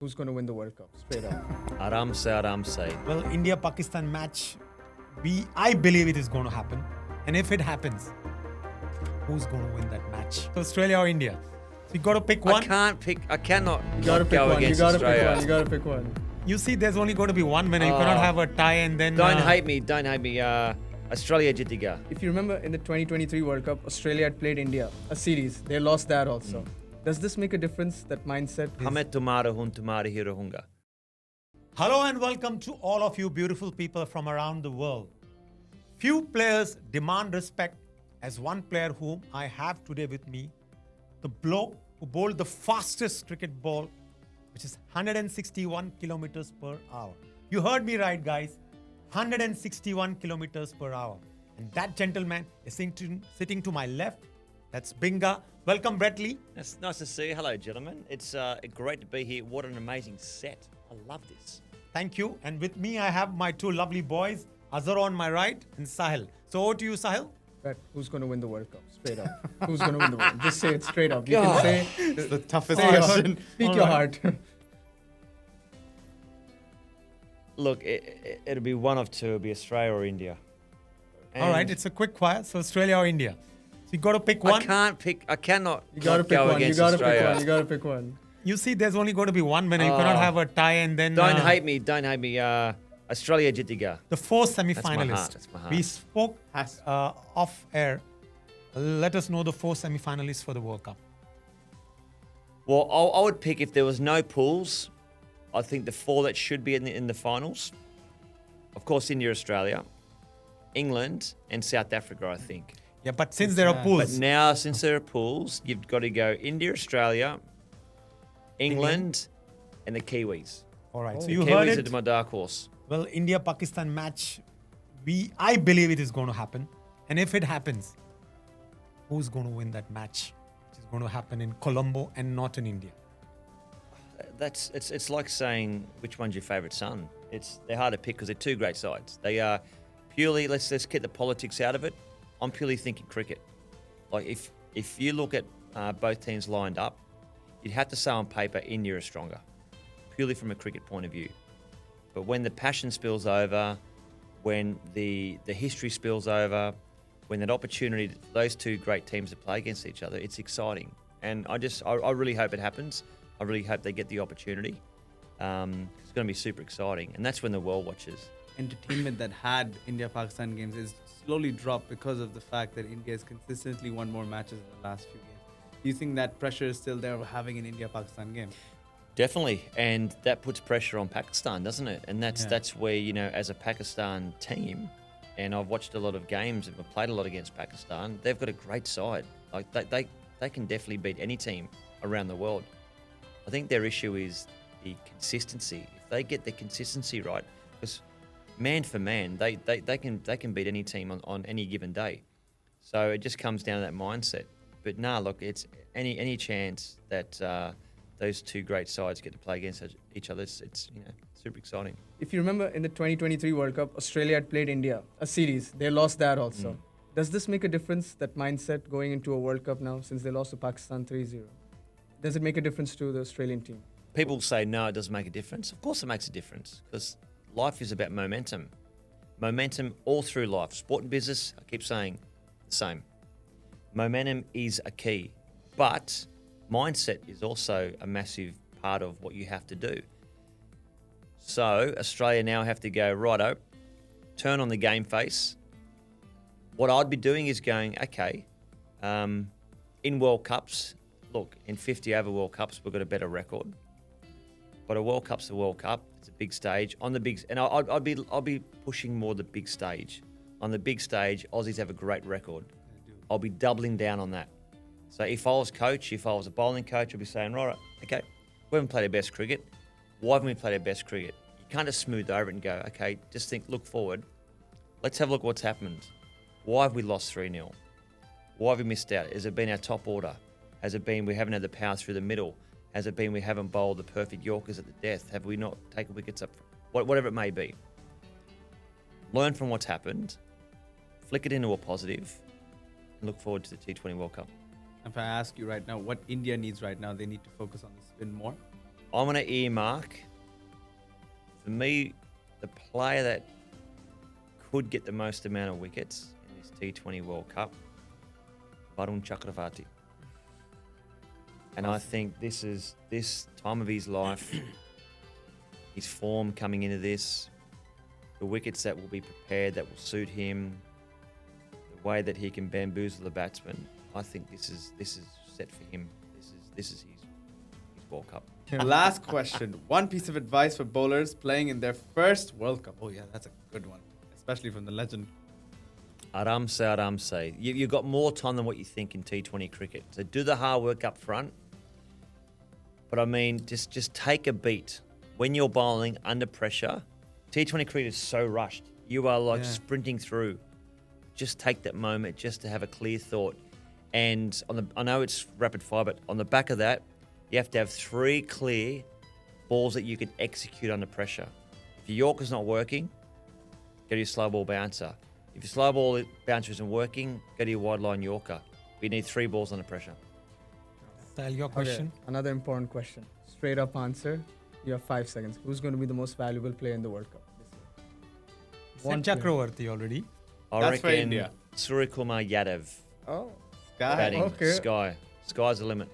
Who's going to win the World Cup? Straight up. Aram se. Well, India-Pakistan match, I believe it is going to happen. And if it happens, who's going to win that match? Australia or India? So you got to pick one. I cannot You got to pick go one. You against got to Australia. pick one. You got to pick one. You see, there's only going to be one winner. You cannot have a tie and then... Don't hate me. Australia jittiga. If you remember in the 2023 World Cup, Australia had played India, a series. They lost that also. Does this make a difference, that mindset? Hamet tumara hun tumari hirohunga. Hello and welcome to all of you beautiful people from around the world. Few players demand respect as one player whom I have today with me, the bloke who bowled the fastest cricket ball, which is 161 kilometers per hour. You heard me right, guys. 161 kilometers per hour. And that gentleman is sitting to my left. That's Binga. Welcome, Brett Lee. It's nice to see you. Hello, gentlemen. It's great to be here. What an amazing set. I love this. Thank you. And with me, I have my two lovely boys, Azhar on my right and Sahil. So over to you, Sahil. But who's going to win the World Cup? Straight up. Who's going to win the World Cup? Just say it straight up. You can say It's the toughest say your heart. question. Speak your heart. Look, it'll be one of two. It'll be Australia or India. All right, it's a quick fire. So Australia or India? So you got to pick one. I cannot You got to pick go one. You against got to pick Australia. one. You got to pick one. You see, there's only going to be one winner. You cannot have a tie and then... Don't hate me. Australia jittiga. The four That's my semi-finalists. heart. That's my heart. We spoke Has- off air. Let us know the four semi-finalists for the World Cup. Well, I would pick, if there was no pools, I think the four that should be in the finals. Of course, India, Australia, England, and South Africa, I think. Yeah, but since there are But pools, now, since there are pools, you've got to go India, Australia, England, and the Kiwis. all right. So The you heard Kiwis it. are my dark horse. Well, India-Pakistan match, I believe it is going to happen. And if it happens, who's going to win that match? Which is going to happen in Colombo and not in India. It's like saying which one's your favourite son. They're hard to pick because they're two great sides. They are purely, let's get the politics out of it. I'm purely thinking cricket. Like if you look at both teams lined up, you'd have to say on paper India is stronger, purely from a cricket point of view. But when the passion spills over, when the history spills over, when that opportunity for those two great teams to play against each other, it's exciting. And I really hope it happens. I really hope they get the opportunity. It's going to be super exciting. And that's when the world watches. Entertainment that had India-Pakistan games is slowly dropped because of the fact that India has consistently won more matches in the last few games. Do you think that pressure is still there of having an India-Pakistan game? Definitely, and that puts pressure on Pakistan, doesn't it? And that's Yeah. where, as a Pakistan team, and I've watched a lot of games and I've played a lot against Pakistan, they've got a great side. Like they can definitely beat any team around the world. I think their issue is the consistency. If they get the consistency right, because man for man, they can beat any team on any given day. So it just comes down to that mindset. But look, it's any chance that those two great sides get to play against each other. It's super exciting. If you remember in the 2023 World Cup, Australia had played India, a series. They lost that also. Does this make a difference, that mindset going into a World Cup now, since they lost to Pakistan 3-0? Does it make a difference to the Australian team? People say, no, it doesn't make a difference. Of course it makes a difference, because life is about momentum. Momentum all through life. Sport and business, I keep saying the same. Momentum is a key, but mindset is also a massive part of what you have to do. So Australia now have to go, righto, turn on the game face. What I'd be doing is going, okay, in World Cups, look, in 50 over World Cups, we've got a better record. But a World Cup's a World Cup. It's a big stage. On the big, and I'll be pushing more the big stage. On the big stage, Aussies have a great record. I'll be doubling down on that. So if I was coach, if I was a bowling coach, I'd be saying, right, okay, we haven't played our best cricket. Why haven't we played our best cricket? You can't just smooth over it and go, okay, just think, look forward. Let's have a look at what's happened. Why have we lost 3-0? Why have we missed out? Has it been our top order? Has it been we haven't had the power through the middle? Has it been we haven't bowled the perfect Yorkers at the death? Have we not taken wickets up? Whatever it may be. Learn from what's happened, flick it into a positive, and look forward to the T20 World Cup. If I ask you right now, what India needs right now, they need to focus on the spin more. I'm going to earmark, for me, the player that could get the most amount of wickets in this T20 World Cup, Varun Chakravarti. And I think this time of his life, his form coming into this, the wickets that will be prepared, that will suit him, the way that he can bamboozle the batsman, I think this is set for him. This is his World Cup. Last question. One piece of advice for bowlers playing in their first World Cup. Oh yeah, that's a good one, especially from the legend. Aram se. You've got more time than what you think in T20 cricket. So do the hard work up front. But I mean, just take a beat. When you're bowling under pressure, T20 cricket is so rushed. You are like sprinting through. Just take that moment just to have a clear thought. And I know it's rapid fire, but on the back of that, you have to have 3 clear balls that you can execute under pressure. If your Yorker's not working, go to your slow ball bouncer. If your slow ball bouncer isn't working, go to your wide line Yorker. You need 3 balls under pressure. Tell your question. Okay, another important question. Straight up answer. You have 5 seconds. Who's going to be the most valuable player in the World Cup this year? Said Chakravarti already. I That's for reckon India. Suryakumar Yadav Oh, Sky. batting. Okay. Sky's the limit.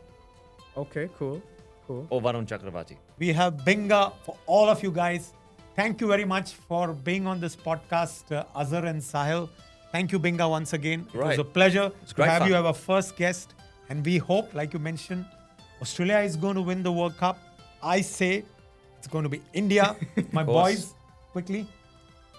okay, cool. Or Varun Chakravarti. We have Binga for all of you guys. Thank you very much for being on this podcast, Azhar and Sahil. Thank you, Binga, once again. It was Great. a pleasure to great have fun. you as our first guest. And we hope, like you mentioned, Australia is going to win the World Cup. I say it's going to be India. My course. boys, quickly.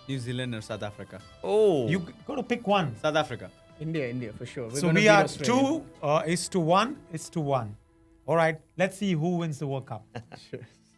New Zealand or South Africa? Oh, You got to pick one. South Africa. India, for sure. We're So gonna we beat are Australia. 2 is to 1 is to 1. All right, let's see who wins the World Cup. Sure.